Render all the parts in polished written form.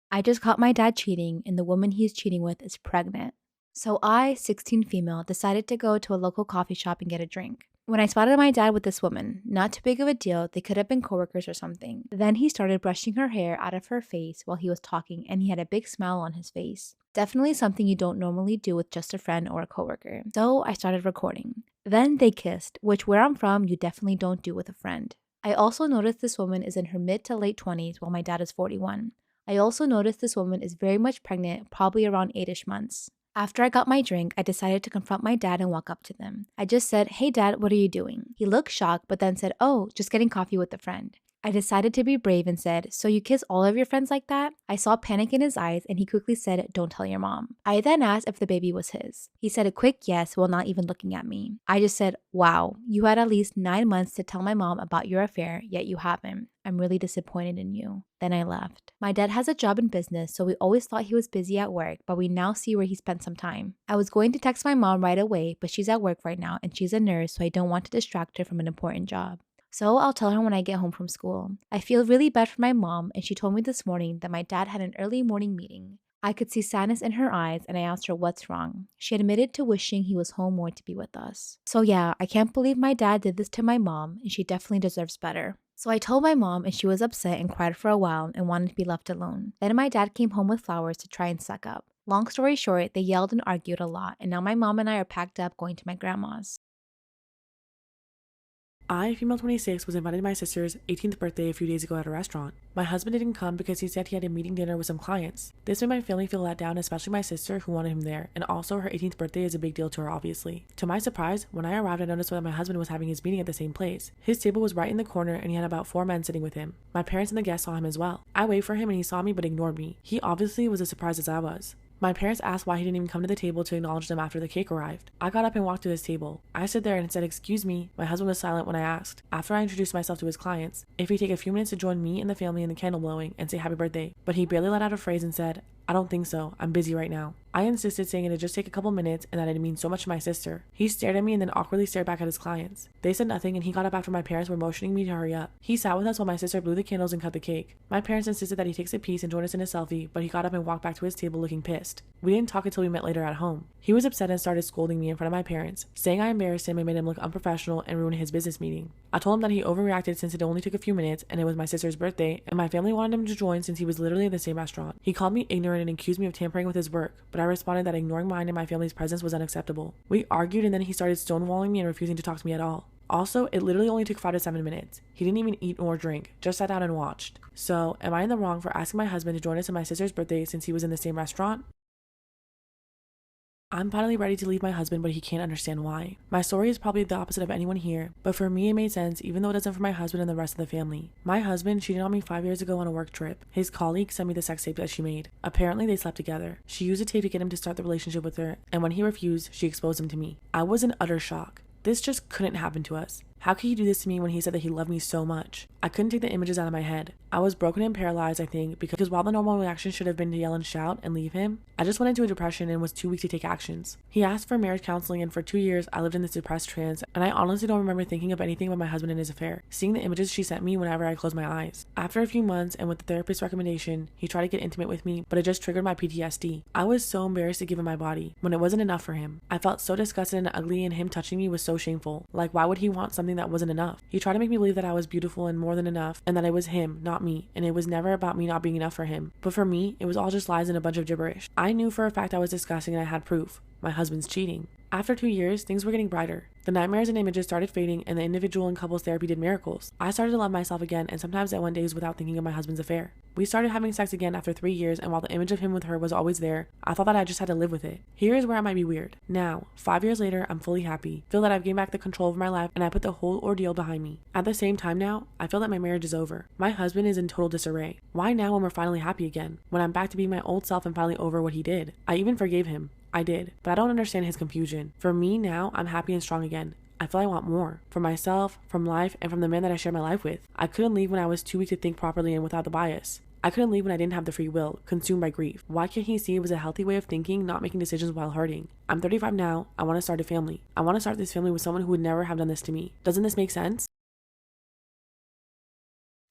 I just caught my dad cheating, and the woman he's cheating with is pregnant. So I, 16 female, decided to go to a local coffee shop and get a drink. When I spotted my dad with this woman, not too big of a deal, they could have been coworkers or something. Then he started brushing her hair out of her face while he was talking, and he had a big smile on his face. Definitely something you don't normally do with just a friend or a coworker. So I started recording. Then they kissed, which where I'm from, you definitely don't do with a friend. I also noticed this woman is in her mid to late 20s while my dad is 41. I also noticed this woman is very much pregnant, probably around 8ish months. After I got my drink, I decided to confront my dad and walk up to them. I just said, "Hey dad, what are you doing?" He looked shocked, but then said, "Oh, just getting coffee with a friend." I decided to be brave and said, "So you kiss all of your friends like that?" I saw panic in his eyes and he quickly said, "Don't tell your mom." I then asked if the baby was his. He said a quick yes while not even looking at me. I just said, "Wow, you had at least 9 months to tell my mom about your affair, yet you haven't. I'm really disappointed in you." Then I left. My dad has a job in business, so we always thought he was busy at work, but we now see where he spent some time. I was going to text my mom right away, but she's at work right now and she's a nurse, so I don't want to distract her from an important job. So I'll tell her when I get home from school. I feel really bad for my mom, and she told me this morning that my dad had an early morning meeting. I could see sadness in her eyes, and I asked her what's wrong. She admitted to wishing he was home more to be with us. So yeah, I can't believe my dad did this to my mom, and she definitely deserves better. So I told my mom, and she was upset and cried for a while and wanted to be left alone. Then my dad came home with flowers to try and suck up. Long story short, they yelled and argued a lot, and now my mom and I are packed up going to my grandma's. I, female 26, was invited to my sister's 18th birthday a few days ago at a restaurant. My husband didn't come because he said he had a meeting dinner with some clients. This made my family feel let down, especially my sister who wanted him there, and also her 18th birthday is a big deal to her obviously. To my surprise, when I arrived I noticed that my husband was having his meeting at the same place. His table was right in the corner and he had about 4 men sitting with him. My parents and the guests saw him as well. I waved for him and he saw me but ignored me. He obviously was as surprised as I was. My parents asked why he didn't even come to the table to acknowledge them after the cake arrived. I got up and walked to his table. I stood there and said, "Excuse me." My husband was silent when I asked. After I introduced myself to his clients, if he'd take a few minutes to join me and the family in the candle blowing and say happy birthday, but he barely let out a phrase and said, "I don't think so. I'm busy right now." I insisted, saying it'd just take a couple minutes and that it mean so much to my sister. He stared at me and then awkwardly stared back at his clients. They said nothing and he got up after my parents were motioning me to hurry up. He sat with us while my sister blew the candles and cut the cake. My parents insisted that he takes a piece and join us in a selfie, but he got up and walked back to his table looking pissed. We didn't talk until we met later at home. He was upset and started scolding me in front of my parents, saying I embarrassed him and made him look unprofessional and ruined his business meeting. I told him that he overreacted since it only took a few minutes and it was my sister's birthday and my family wanted him to join since he was literally in the same restaurant. He called me ignorant and accused me of tampering with his work, but I responded that ignoring mine and my family's presence was unacceptable. We argued and then he started stonewalling me and refusing to talk to me at all. Also, it literally only took 5 to 7 minutes. He didn't even eat or drink, just sat down and watched. So, am I in the wrong for asking my husband to join us at my sister's birthday since he was in the same restaurant? I'm finally ready to leave my husband, but he can't understand why. My story is probably the opposite of anyone here, but for me it made sense even though it doesn't for my husband and the rest of the family. My husband cheated on me 5 years ago on a work trip. His colleague sent me the sex tape that she made. Apparently they slept together. She used the tape to get him to start the relationship with her, and when he refused, she exposed him to me. I was in utter shock. This just couldn't happen to us. How could he do this to me when he said that he loved me so much? I couldn't take the images out of my head. I was broken and paralyzed, I think, because while the normal reaction should have been to yell and shout and leave him, I just went into a depression and was too weak to take actions. He asked for marriage counseling and for 2 years I lived in this depressed trance, and I honestly don't remember thinking of anything but my husband and his affair, seeing the images she sent me whenever I closed my eyes. After a few months and with the therapist's recommendation, he tried to get intimate with me, but it just triggered my PTSD. I was so embarrassed to give him my body, when it wasn't enough for him. I felt so disgusted and ugly and him touching me was so shameful. Like, why would he want something that wasn't enough? He tried to make me believe that I was beautiful and more than enough, and that it was him, not me, and it was never about me not being enough for him. But for me, it was all just lies and a bunch of gibberish. I knew for a fact I was disgusting and I had proof. My husband's cheating. After 2 years, things were getting brighter. The nightmares and images started fading and the individual and couples therapy did miracles. I started to love myself again and sometimes I went days without thinking of my husband's affair. We started having sex again after 3 years and while the image of him with her was always there, I thought that I just had to live with it. Here is where I might be weird. Now, 5 years later, I'm fully happy. Feel that I've gained back the control over my life and I put the whole ordeal behind me. At the same time now, I feel that my marriage is over. My husband is in total disarray. Why now when we're finally happy again? When I'm back to being my old self and finally over what he did? I even forgave him. I did, but I don't understand his confusion. For me now, I'm happy and strong again. I feel I want more. For myself, from life, and from the man that I share my life with. I couldn't leave when I was too weak to think properly and without the bias. I couldn't leave when I didn't have the free will, consumed by grief. Why can't he see it was a healthy way of thinking, not making decisions while hurting? I'm 35 now. I want to start a family. I want to start this family with someone who would never have done this to me. Doesn't this make sense?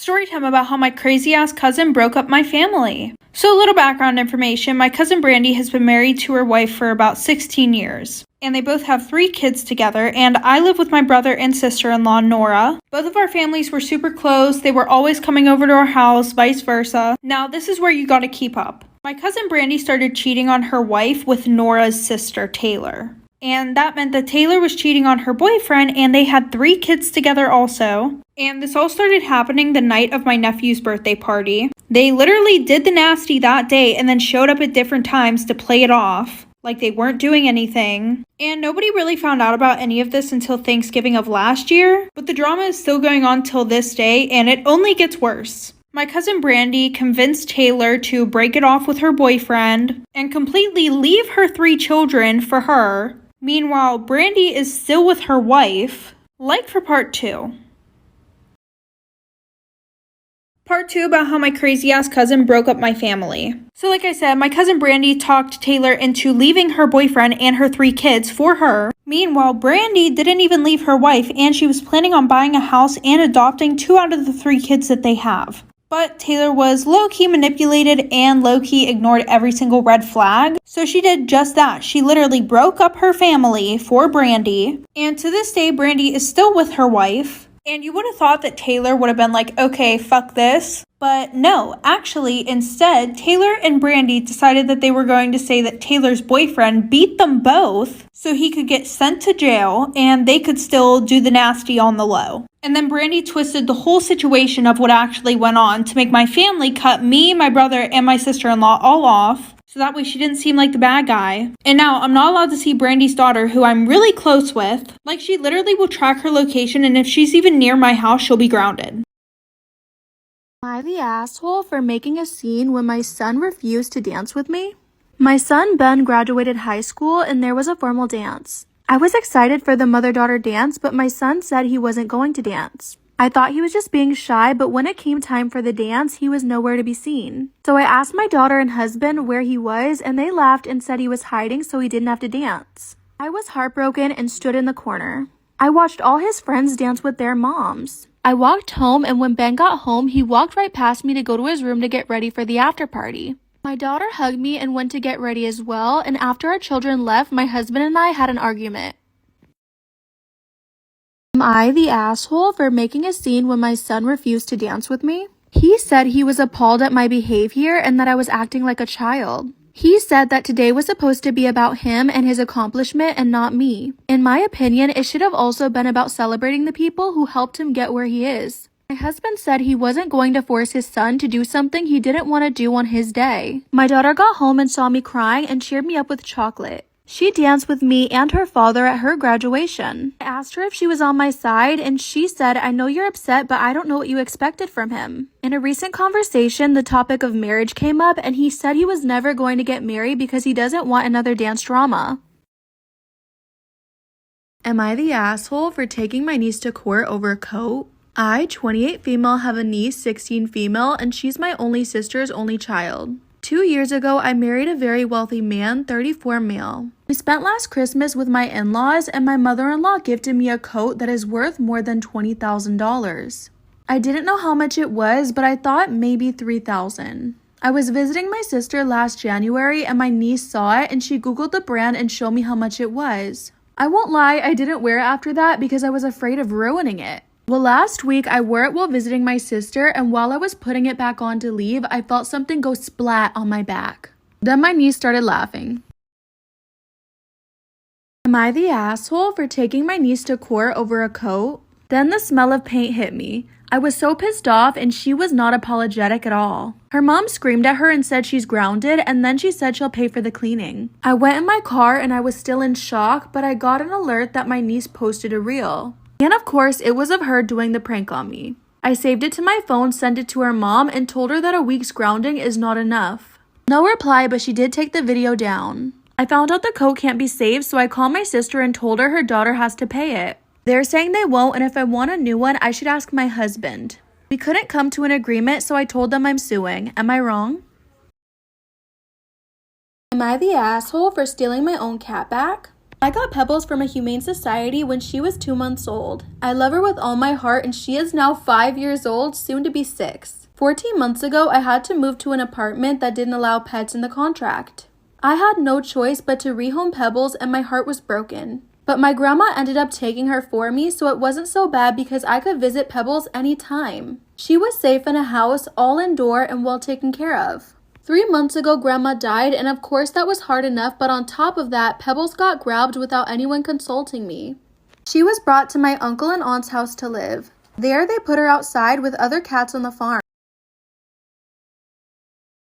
Story time about how my crazy ass cousin broke up my family. So, a little background information: my cousin Brandy has been married to her wife for about 16 years. And they both have 3 kids together, and I live with my brother and sister-in-law, Nora. Both of our families were super close. They were always coming over to our house, vice versa. Now, this is where you gotta keep up. My cousin Brandy started cheating on her wife with Nora's sister, Taylor. And that meant that Taylor was cheating on her boyfriend, and they had 3 kids together also. And this all started happening the night of my nephew's birthday party. They literally did the nasty that day and then showed up at different times to play it off like they weren't doing anything. And nobody really found out about any of this until Thanksgiving of last year, but the drama is still going on till this day, and it only gets worse. My cousin Brandy convinced Taylor to break it off with her boyfriend and completely leave her 3 children for her. Meanwhile, Brandy is still with her wife. Like for part 2. Part 2 about how my crazy ass cousin broke up my family. So like I said, my cousin Brandy talked Taylor into leaving her boyfriend and her 3 kids for her. Meanwhile, Brandy didn't even leave her wife, and she was planning on buying a house and adopting 2 out of the 3 kids that they have. But Taylor was low-key manipulated and low-key ignored every single red flag. So she did just that. She literally broke up her family for Brandy. And to this day, Brandy is still with her wife. And you would have thought that Taylor would have been like, okay, fuck this. But no, actually, instead, Taylor and Brandy decided that they were going to say that Taylor's boyfriend beat them both so he could get sent to jail and they could still do the nasty on the low. And then Brandy twisted the whole situation of what actually went on to make my family cut me, my brother, and my sister-in-law all off. So that way she didn't seem like the bad guy. And now I'm not allowed to see Brandy's daughter, who I'm really close with. Like, she literally will track her location, and if she's even near my house, she'll be grounded. Am I the asshole for making a scene when my son refused to dance with me? My son Ben graduated high school and there was a formal dance. I was excited for the mother-daughter dance, but my son said he wasn't going to dance. I thought he was just being shy, but when it came time for the dance, he was nowhere to be seen. So I asked my daughter and husband where he was, and they laughed and said he was hiding so he didn't have to dance. I was heartbroken and stood in the corner. I watched all his friends dance with their moms. I walked home, and when Ben got home, he walked right past me to go to his room to get ready for the after party. My daughter hugged me and went to get ready as well, and after our children left, my husband and I had an argument. Am I the asshole for making a scene when my son refused to dance with me? He said he was appalled at my behavior and that I was acting like a child. He said that today was supposed to be about him and his accomplishment and not me. In my opinion, it should have also been about celebrating the people who helped him get where he is. My husband said he wasn't going to force his son to do something he didn't want to do on his day. My daughter got home and saw me crying and cheered me up with chocolate. She danced with me and her father at her graduation. I asked her if she was on my side, and she said, "I know you're upset, but I don't know what you expected from him." In a recent conversation, the topic of marriage came up, and he said he was never going to get married because he doesn't want another dance drama. Am I the asshole for taking my niece to court over a coat? I, 28 female, have a niece, 16 female, and she's my only sister's only child. 2 years ago, I married a very wealthy man, 34 male. We spent last Christmas with my in-laws, and my mother-in-law gifted me a coat that is worth more than $20,000. I didn't know how much it was, but I thought maybe $3,000. I was visiting my sister last January, and my niece saw it, and she Googled the brand and showed me how much it was. I won't lie, I didn't wear it after that because I was afraid of ruining it. Well, last week, I wore it while visiting my sister, and while I was putting it back on to leave, I felt something go splat on my back. Then my niece started laughing. Am I the asshole for taking my niece to court over a coat? Then the smell of paint hit me. I was so pissed off, and she was not apologetic at all. Her mom screamed at her and said she's grounded, and then she said she'll pay for the cleaning. I went in my car, and I was still in shock, but I got an alert that my niece posted a reel. And of course, it was of her doing the prank on me. I saved it to my phone, sent it to her mom, and told her that a week's grounding is not enough. No reply, but she did take the video down. I found out the coat can't be saved, so I called my sister and told her daughter has to pay it. They're saying they won't, and if I want a new one, I should ask my husband. We couldn't come to an agreement, so I told them I'm suing. Am I wrong? Am I the asshole for stealing my own cat back? I got Pebbles from a humane society when she was 2 months old. I love her with all my heart and she is now 5 years old, soon to be 6. 14 months ago, I had to move to an apartment that didn't allow pets in the contract. I had no choice but to rehome Pebbles and my heart was broken. But my grandma ended up taking her for me, so it wasn't so bad because I could visit Pebbles anytime. She was safe in a house, all indoor and well taken care of. 3 months ago, Grandma died, and of course that was hard enough, but on top of that, Pebbles got grabbed without anyone consulting me. She was brought to my uncle and aunt's house to live. There, they put her outside with other cats on the farm.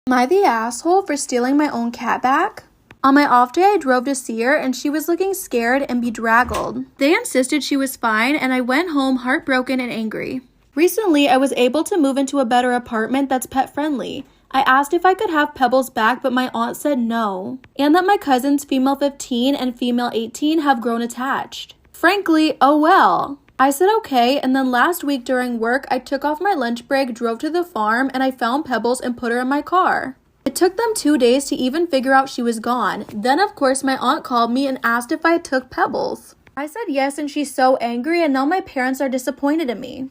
Am I the asshole for stealing my own cat back? On my off day, I drove to see her, and she was looking scared and bedraggled. They insisted she was fine, and I went home heartbroken and angry. Recently, I was able to move into a better apartment that's pet-friendly. I asked if I could have Pebbles back, but my aunt said no, and that my cousins, female 15 and female 18, have grown attached. Frankly, oh well. I said okay, and then last week during work, I took off my lunch break, drove to the farm, and I found Pebbles and put her in my car. It took them 2 days to even figure out she was gone. Then, of course, my aunt called me and asked if I took Pebbles. I said yes, and she's so angry, and now my parents are disappointed in me.